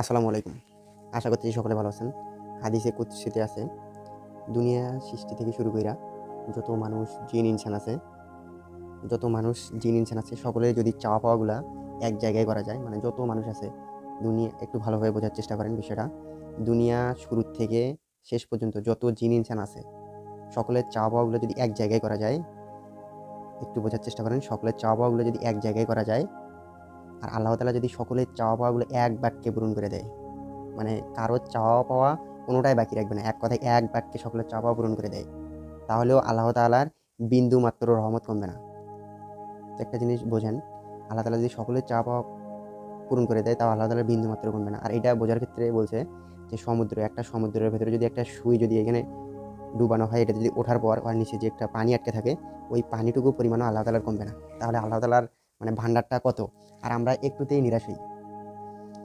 আসসালামু আলাইকুম। আশা করতেছি সকলে ভালো আছেন। হাদিসে কুদসিতে আছে, দুনিয়া সৃষ্টি থেকে শুরু কইরা যত মানুষ জিন ইনসান আছে সকলের যদি চাওয়া পাওয়াগুলা এক জায়গায় করা যায়, মানে যত মানুষ আছে দুনিয়া, একটু ভালোভাবে বোঝার চেষ্টা করেন বিষয়টা। দুনিয়া শুরু থেকে শেষ পর্যন্ত যত জিন ইনসান আছে সকলের চাওয়া পাওয়াগুলো যদি এক জায়গায় করা যায়, একটু বোঝার চেষ্টা করেন, সকলের চাওয়া পাওয়াগুলো যদি এক জায়গায় করা যায় আর আল্লাহ তাআলা যদি সকলের চাওয়া পাওয়াগুলো এক বাক্যে পূরণ করে দেয়, মানে কারো চাওয়া পাওয়া কোনোটাই বাকি রাখবে না, এক কথায় এক বাক্যে সকলের চাওয়া পাওয়া পূরণ করে দেয়, তাহলেও আল্লাহ তাআলার বিন্দু মাত্র রহমত কমবে না। তো একটা জিনিস বোঝেন, আল্লাহ তাআলা যদি সকলের চাওয়া পাওয়া পূরণ করে দেয় তাও আল্লাহ তাআলার বিন্দু মাত্র কমবে না। আর এটা বোঝার ক্ষেত্রে বলছে যে একটা সমুদ্রের ভেতরে যদি একটা সুই যদি এখানে ডুবানো হয়, এটা যদি ওঠার পর আর নিচে যে একটা পানি আটকে থাকে, ওই পানিটুকু পরিমাণও আল্লাহ তাআলার কমবে না। তাহলে আল্লাহ তাআলার মানে ভান্ডারটা কত, আর আমরা একটুতেই নিরাশ হই।